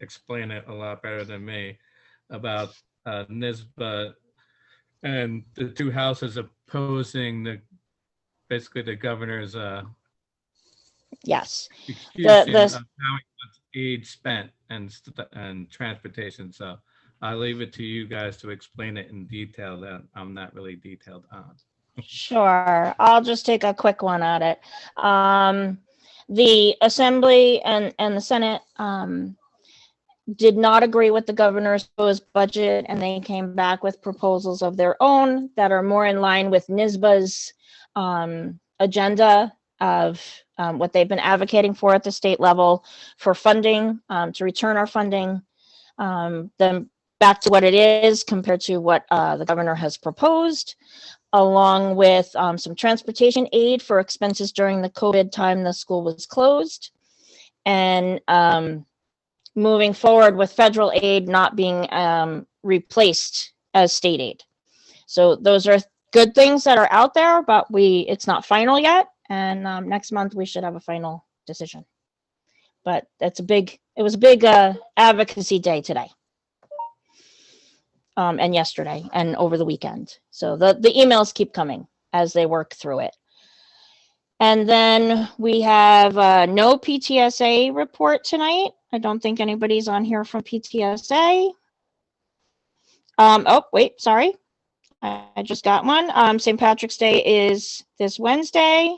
explain it a lot better than me about NISBA and the 2 houses opposing basically the governor's Yes. execution of how he wants aid spent and transportation. So I'll leave it to you guys to explain it in detail that I'm not really detailed on. Sure. I'll just take a quick one at it. The Assembly and the Senate did not agree with the governor's proposed budget, and they came back with proposals of their own that are more in line with NISBA's agenda of what they've been advocating for at the state level for funding, to return our funding then back to what it is compared to what the governor has proposed, along with some transportation aid for expenses during the COVID time the school was closed, and moving forward with federal aid not being replaced as state aid. So those are good things that are out there, but it's not final yet. And next month we should have a final decision. but it was a big advocacy day today. And yesterday and over the weekend. So the emails keep coming as they work through it. And then we have no PTSA report tonight. I don't think anybody's on here from PTSA. Oh, wait, sorry. I just got one. St. Patrick's Day is this Wednesday.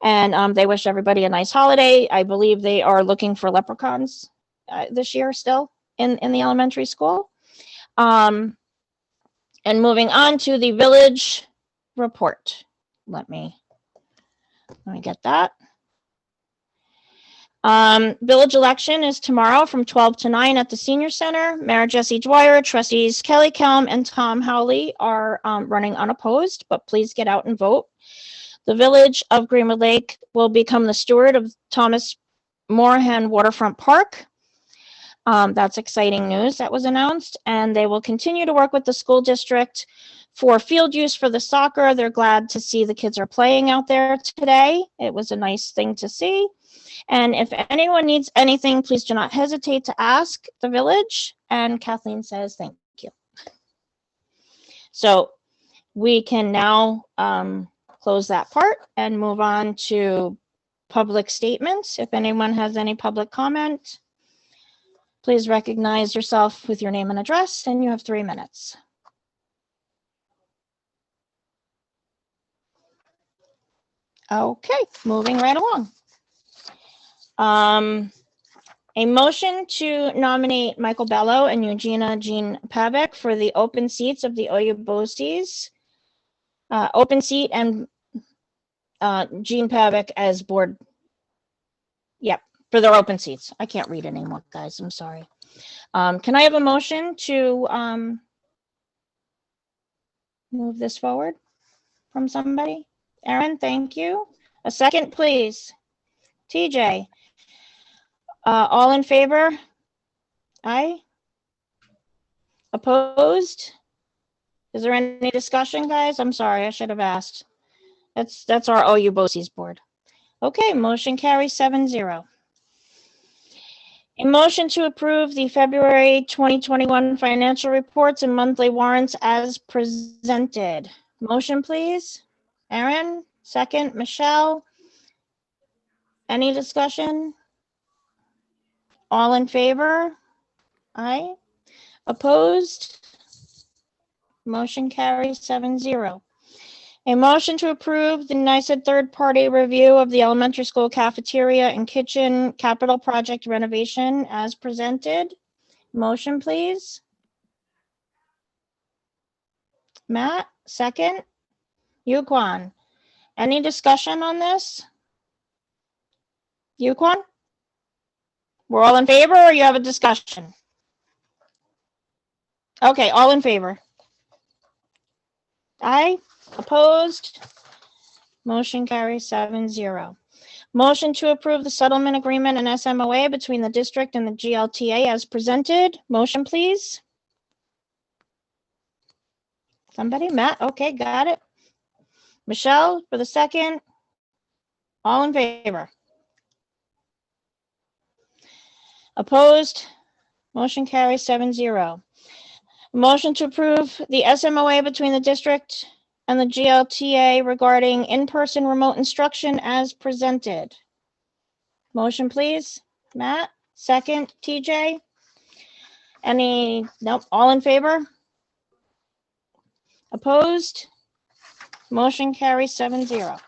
And they wish everybody a nice holiday. I believe they are looking for leprechauns this year still in the elementary school. And moving on to the village report. Let me get that. Village election is tomorrow from 12 to 9 at the Senior Center. Mayor Jesse Dwyer, trustees Kelly Kelm and Tom Howley are running unopposed, but please get out and vote. The village of Greenwood Lake will become the steward of Thomas Morahan Waterfront Park. That's exciting news that was announced, and they will continue to work with the school district for field use for the soccer. They're glad to see the kids are playing out there today. It was a nice thing to see. And if anyone needs anything, please do not hesitate to ask the village. And Kathleen says, thank you. So we can now close that part and move on to public statements. If anyone has any public comment, please recognize yourself with your name and address, and you have 3 minutes. Okay, moving right along. A motion to nominate Michael Bello and Eugenia Jean Pavic for the open seats of the OU BOCES. Open seat and Jean Pavic as board. Yep, for their open seats. I can't read anymore, guys. I'm sorry. Can I have a motion to move this forward from somebody? Aaron, thank you. A second, please. TJ. All in favor? Aye. Opposed? Is there any discussion, guys? I'm sorry, I should have asked. That's our OU BOCES board. Okay, motion carries 7-0. A motion to approve the February 2021 financial reports and monthly warrants as presented. Motion, please. Aaron, second. Michelle. Any discussion? All in favor? Aye. Opposed? Motion carries 7-0. A motion to approve the NICEAD third-party review of the elementary school cafeteria and kitchen capital project renovation as presented. Motion, please. Matt, second. Yuquan. Any discussion on this? Yuquan? We're all in favor, or you have a discussion? Okay, all in favor. Aye. Opposed? Motion carries 7-0. Motion to approve the settlement agreement and SMOA between the district and the GLTA as presented. Motion, please. Somebody? Matt? Okay, got it. Michelle for the second. All in favor? Opposed? Motion carries 7-0. Motion to approve the SMOA between the district and the GLTA regarding in-person remote instruction as presented. Motion, please. Matt, second. TJ? Nope, all in favor? Opposed? Motion carries 7-0.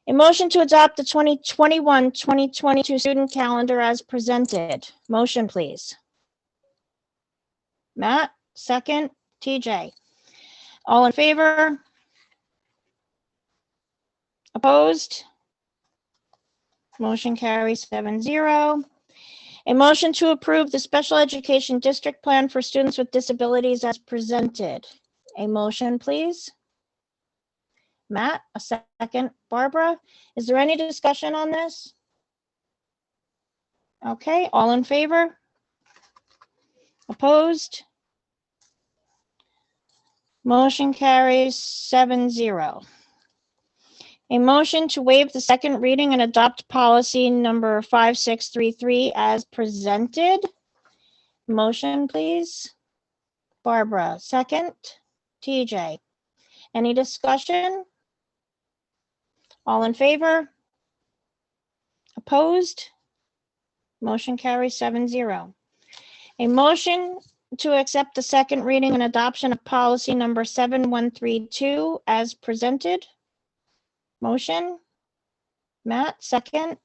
A motion to adopt the 2021-2022 student calendar as presented. Motion, please. Matt, second. TJ? All in favor? Opposed? Motion carries 7-0. A motion to approve the special education district plan for students with disabilities as presented. A motion, please. Matt, a second. Barbara, is there any discussion on this? Okay, all in favor? Opposed? Motion carries 7-0. A motion to waive the second reading and adopt policy number 5633 as presented. Motion, please. Barbara, second. TJ. Any discussion? All in favor? Opposed? Motion carries 7-0. A motion to accept the second reading and adoption of policy number 7132 as presented. Motion. Matt, second.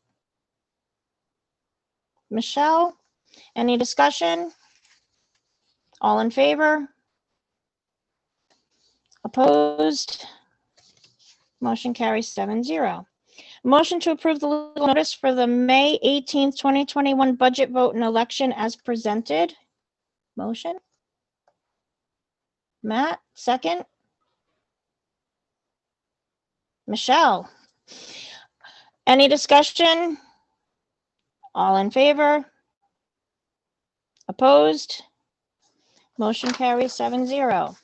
Michelle, any discussion? All in favor? Opposed? Motion carries 7-0. Motion to approve the legal notice for the May 18th, 2021 budget vote and election as presented. Motion. Matt, second. Michelle, any discussion? All in favor? Opposed? Motion carries 7-0.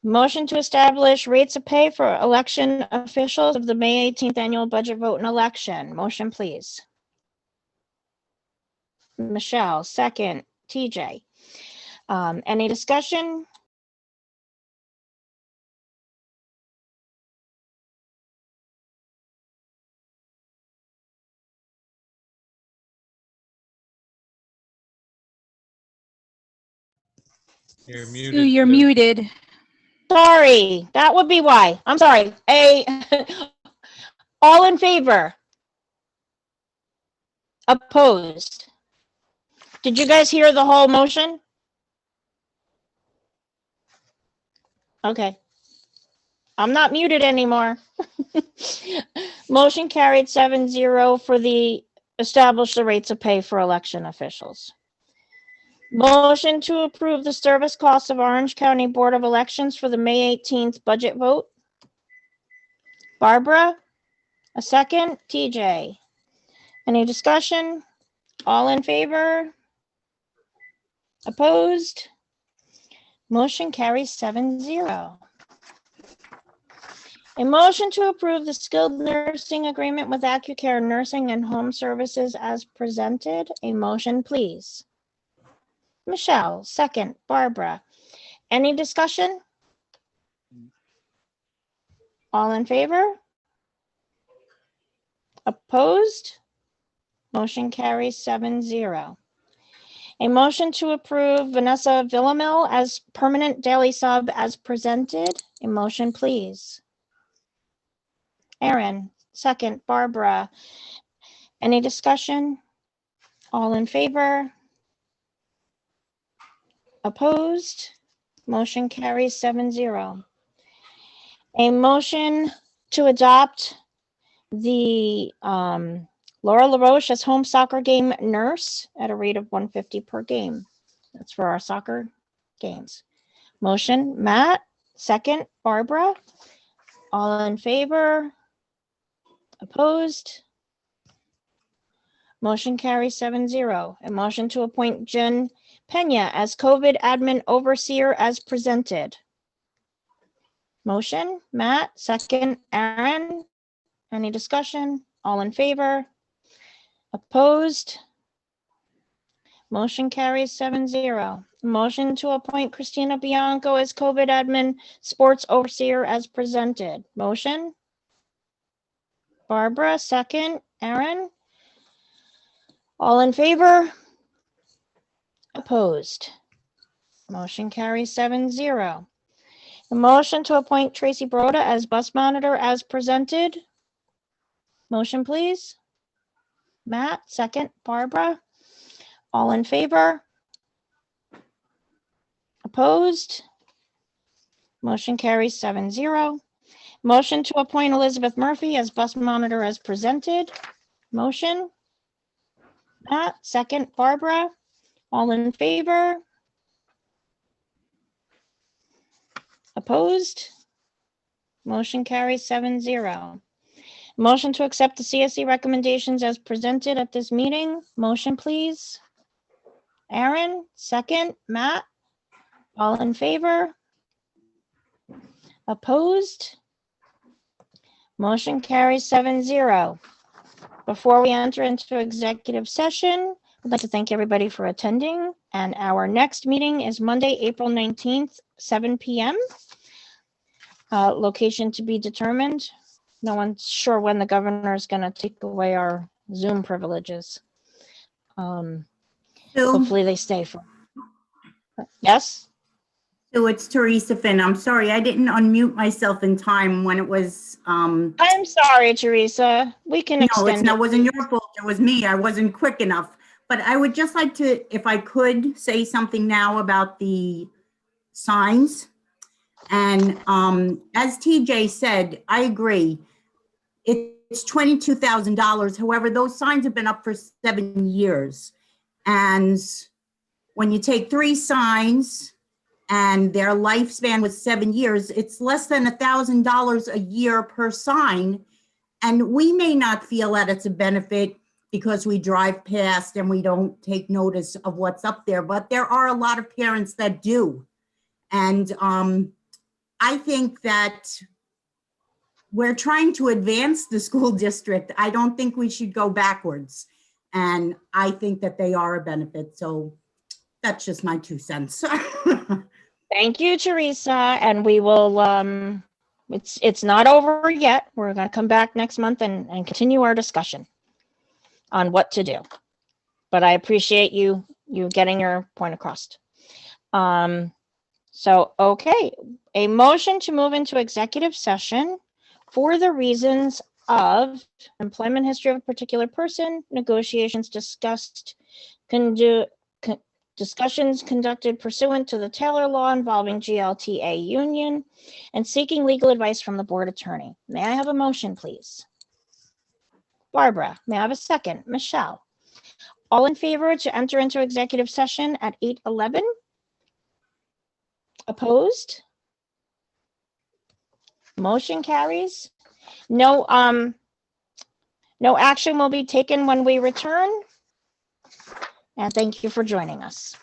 Motion to establish rates of pay for election officials of the May 18th annual budget vote and election. Motion, please. Michelle, second. TJ. Any discussion? You're Sue, muted. you're Sue. muted. Sorry, that would be why. I'm sorry. All in favor? Opposed? Did you guys hear the whole motion? Okay. I'm not muted anymore. Motion carried 7-0 for the establish the rates of pay for election officials. Motion to approve the service costs of Orange County Board of Elections for the May 18th budget vote. Barbara, a second. TJ. Any discussion? All in favor? Opposed? Motion carries 7-0. A motion to approve the skilled nursing agreement with AccuCare Nursing and Home Services as presented. A motion, please. Michelle, second. Barbara. Any discussion? All in favor? Opposed? Motion carries 7-0. A motion to approve Vanessa Villamil as permanent daily sub as presented. A motion, please. Aaron, second. Barbara. Any discussion? All in favor? Opposed? Motion carries 7-0. A motion to adopt the Laura LaRoche as home soccer game nurse at a rate of $150 per game. That's for our soccer games. Motion, Matt, second. Barbara. All in favor? Opposed? Motion carries 7-0. A motion to appoint Jen Pena as COVID admin overseer as presented. Motion, Matt, second. Aaron. Any discussion? All in favor? Opposed? Motion carries 7-0. Motion to appoint Christina Bianco as COVID admin sports overseer as presented. Motion? Barbara, second. Aaron? All in favor? Opposed? Motion carries 7-0. A motion to appoint Tracy Broda as bus monitor as presented. Motion, please. Matt, second. Barbara. All in favor? Opposed? Motion carries 7-0. Motion to appoint Elizabeth Murphy as bus monitor as presented. Motion. Matt, second. Barbara. All in favor? Opposed? Motion carries 7-0. Motion to accept the CSE recommendations as presented at this meeting. Motion, please. Aaron, second. Matt, all in favor? Opposed? Motion carries 7-0. Before we enter into executive session, I'd like to thank everybody for attending. And our next meeting is Monday, April 19th, 7 p.m. Location to be determined. No one's sure when the governor is going to take away our Zoom privileges. Hopefully they stay for. Yes? So it's Teresa Finn. I'm sorry, I didn't unmute myself in time when it was, I'm sorry, Teresa. We can no, extend it it. wasn't your fault. It was me. I wasn't quick enough. But I would just like to, if I could, say something now about the signs. And as TJ said, I agree. It's $22,000. However, those signs have been up for 7 years. And when you take 3 signs and their lifespan was 7 years, it's less than $1,000 a year per sign. And we may not feel that it's a benefit because we drive past and we don't take notice of what's up there, but there are a lot of parents that do. And I think that we're trying to advance the school district. I don't think we should go backwards. And I think that they are a benefit. So that's just my 2 cents. Thank you, Teresa. And we will, it's not over yet. We're going to come back next month and continue our discussion on what to do. But I appreciate you getting your point across. So, okay, a motion to move into executive session for the reasons of employment history of a particular person, negotiations discussed, discussions conducted pursuant to the Taylor Law involving GLTA union, and seeking legal advice from the board attorney. May I have a motion, please? Barbara, may I have a second? Michelle. All in favor to enter into executive session at 8:11? Opposed? Motion carries. No action will be taken when we return. And thank you for joining us.